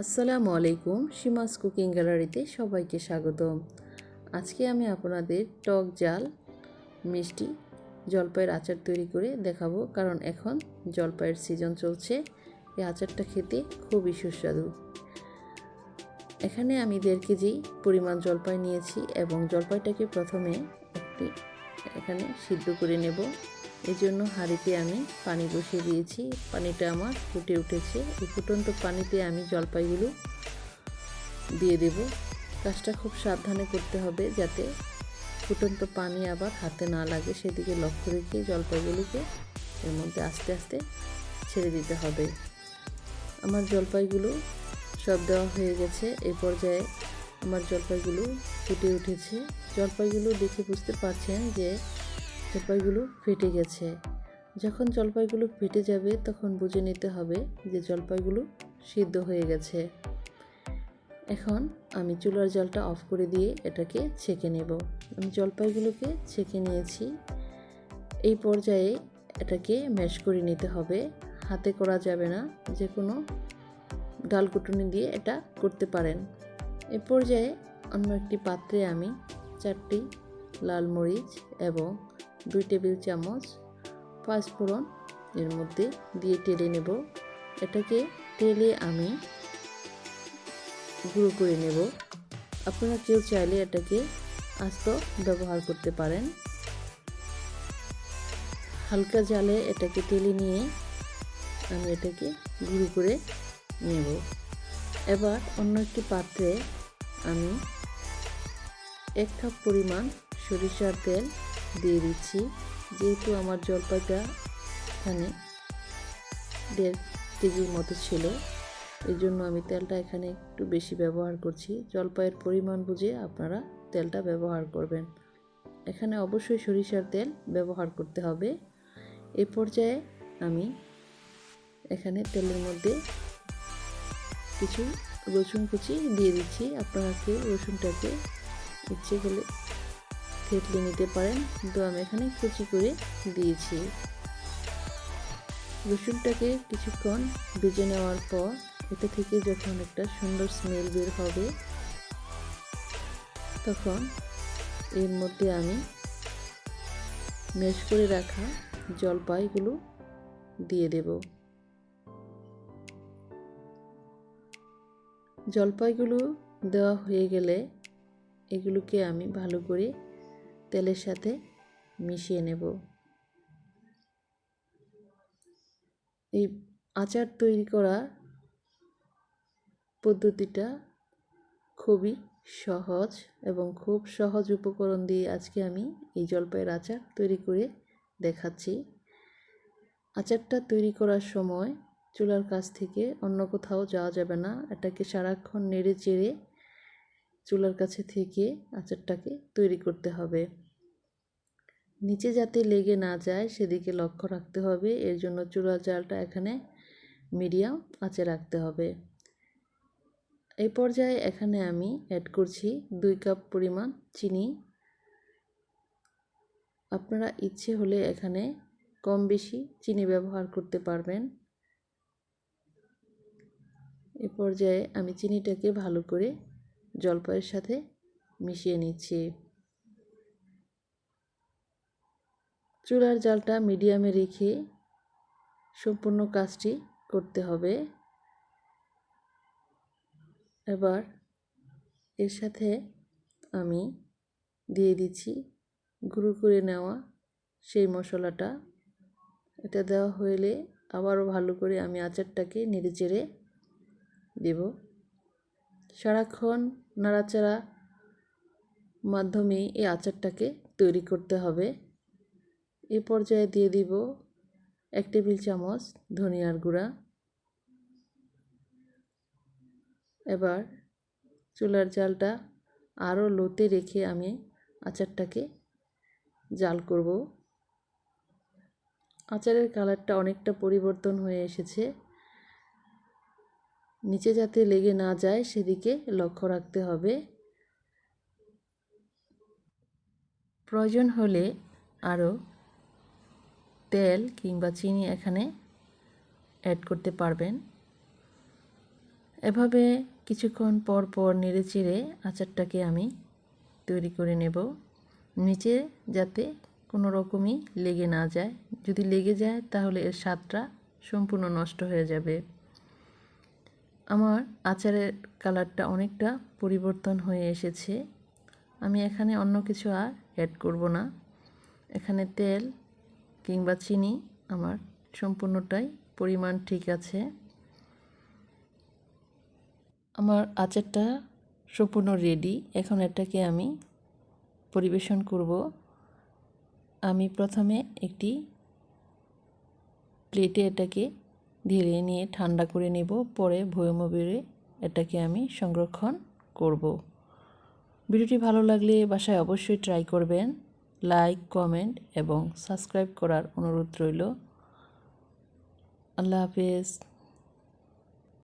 আসসালামু আলাইকুম, সীমাস কুকিং গ্যালারিতে সবাইকে স্বাগতম। আজকে আমি আপনাদের টক ঝাল মিষ্টি জলপাইয়ের আচার তৈরি করে দেখাবো, কারণ এখন জলপাইয়ের সিজন চলছে। এই আচারটা খেতে খুবই সুস্বাদু। এখানে আমি 1.5 কেজি পরিমাণ জলপাই নিয়েছি এবং জলপাইটাকে প্রথমে এখানে সিদ্ধ করে নেব। এই জন্য হাঁড়িতে আমি পানি বসিয়ে দিয়েছি। পানিটা আমার ফুটে উঠেছে। এই ফুটন্ত পানিতে আমি জলপাইগুলো দিয়ে দেব। কাজটা খুব সাবধানে করতে হবে যাতে ফুটন্ত পানি আবার হাতে না লাগে, সেদিকে লক্ষ্য রেখে জলপাইগুলোকে এর মধ্যে আস্তে আস্তে ছেড়ে দিতে হবে। আমার জলপাইগুলো সব দেওয়া হয়ে গেছে। এই পর্যায়ে আমার জলপাইগুলো ফুটে উঠেছে। জলপাইগুলো দেখে বুঝতে পারছেন যে জলপাইগুলো ফেটে গেছে। যখন জলপাইগুলো ফেটে যাবে তখন বুঝে নিতে হবে যে জলপাইগুলো সিদ্ধ হয়ে গেছে। এখন আমি চুলার জালটা অফ করে দিয়ে এটাকে ছেঁকে নেব। আমি জলপাইগুলোকে ছেঁকে নিয়েছি। এই পর্যায়ে এটাকে ম্যাশ করে নিতে হবে। হাতে করা যাবে না, যে কোনো ডালকুটুনি দিয়ে এটা করতে পারেন। এ পর্যায়ে অন্য একটি পাত্রে আমি 4টি লাল মরিচ এবং 2 টেবিল চামচ পাঁচফোড়ন এর মধ্যে দিয়ে টেলে নেব। এটাকে টেলে আমি গুঁড়ো করে নেব। আপনারা কেউ চাইলে এটাকে আস্ত ব্যবহার করতে পারেন। হালকা জালে এটাকে টেলে নিয়ে আমি এটাকে গুঁড়ো করে নেব। এবার অন্য একটি পাত্রে আমি 1 কাপ পরিমাণ সরিষার তেল দিয়ে দিচ্ছি। যেহেতু আমার জলপাইটা এখানে 1.5 কেজির মতো ছিল, এই জন্য আমি তেলটা এখানে একটু বেশি ব্যবহার করছি। জলপাইয়ের পরিমাণ বুঝে আপনারা তেলটা ব্যবহার করবেন। এখানে অবশ্যই সরিষার তেল ব্যবহার করতে হবে। এই পর্যায়ে আমি এখানে তেলের মধ্যে কিছু রসুন কুচি দিয়ে দিচ্ছি। আপনারা কেউ রসুনটাকে ইচ্ছে করলে থেতলে নিতে পারেন, কিন্তু আমি এখানে কুচি করে দিয়েছি। রসুনটাকে কিছুক্ষণ ভেজে নেওয়ার পর এটা থেকে যখন একটা সুন্দর স্মেল বের হবে, তখন এর মধ্যে আমি ম্যাশ করে রাখা জলপাইগুলো দিয়ে দেব। জলপাইগুলো দেওয়া হয়ে গেলে এগুলোকে আমি ভালো করে তেলের সাথে মিশিয়ে নেব। এই আচার তৈরি করার পদ্ধতিটা খুবই সহজ এবং খুব সহজ উপকরণ দিয়ে আজকে আমি এই জলপাইয়ের আচার তৈরি করে দেখাচ্ছি। আচারটা তৈরি করার সময় চুলার কাছ থেকে অন্য কোথাও যাওয়া যাবে না। এটাকে সারাক্ষণ নেড়ে চেড়ে চুলার কাছে থেকে আচারটাকে তৈরি করতে হবে। নিচে যাতে লেগে না যায় সেদিকে লক্ষ্য রাখতে হবে। এর জন্য চুলার জালটা এখানে মিডিয়াম আঁচে রাখতে হবে। এই পর্যায়ে এখানে আমি অ্যাড করছি 2 কাপ পরিমাণ চিনি। আপনারা ইচ্ছে হলে এখানে কম বেশি চিনি ব্যবহার করতে পারবেন। এই পর্যায়ে আমি চিনিটাকে ভালো করে জলপাইয়ের সাথে মিশিয়ে নিচ্ছি। চুলার জালটা মিডিয়ামে রেখে সম্পূর্ণ কাজটি করতে হবে। এবার এর সাথে আমি দিয়ে দিচ্ছি গুঁড়ো করে নেওয়া সেই মশলাটা। এটা দেওয়া হলে আবারও ভালো করে আমি আচারটাকে নেড়েচেড়ে দেব। সারাক্ষণ নাড়াচাড়া মাধ্যমে এই আচারটাকে তৈরি করতে হবে। এই পর্যায়ে দিয়ে দিব 1 টেবিল চামচ ধনিয়ার গুঁড়া। এবার চুলার জালটা আরও লোতে রেখে আমি আচারটাকে জাল করব। আচারের কালারটা অনেকটা পরিবর্তন হয়ে এসেছে। নিচে যাতে লেগে না যায় সেদিকে লক্ষ্য রাখতে হবে। প্রয়োজন হলে আরও তেল কিংবা চিনি এখানে অ্যাড করতে পারবেন। এভাবে কিছুক্ষণ পর পর নেড়েচেড়ে আচারটাকে আমি তৈরি করে নেব, নিচে যাতে কোনো রকমই লেগে না যায়। যদি লেগে যায় তাহলে এর স্বাদটা সম্পূর্ণ নষ্ট হয়ে যাবে। আমার আচারের কালারটা অনেকটা পরিবর্তন হয়ে এসেছে। আমি এখানে অন্য কিছু আর অ্যাড করব না। এখানে তেল কিংবা চিনি আমার সম্পূর্ণটাই পরিমাণ ঠিক আছে। আমার আচারটা সম্পূর্ণ রেডি। এখন এটাকে আমি পরিবেশন করব। আমি প্রথমে একটি প্লেটে এটাকে ঢেলে নিয়ে ঠান্ডা করে নেব, পরে বয়মে ভরে এটাকে আমি সংরক্ষণ করব। ভিডিওটি ভালো লাগলে বাসায় অবশ্যই ট্রাই করবেন। লাইক, কমেন্ট এবং সাবস্ক্রাইব করার অনুরোধ রইল। আল্লাহ হাফেজ।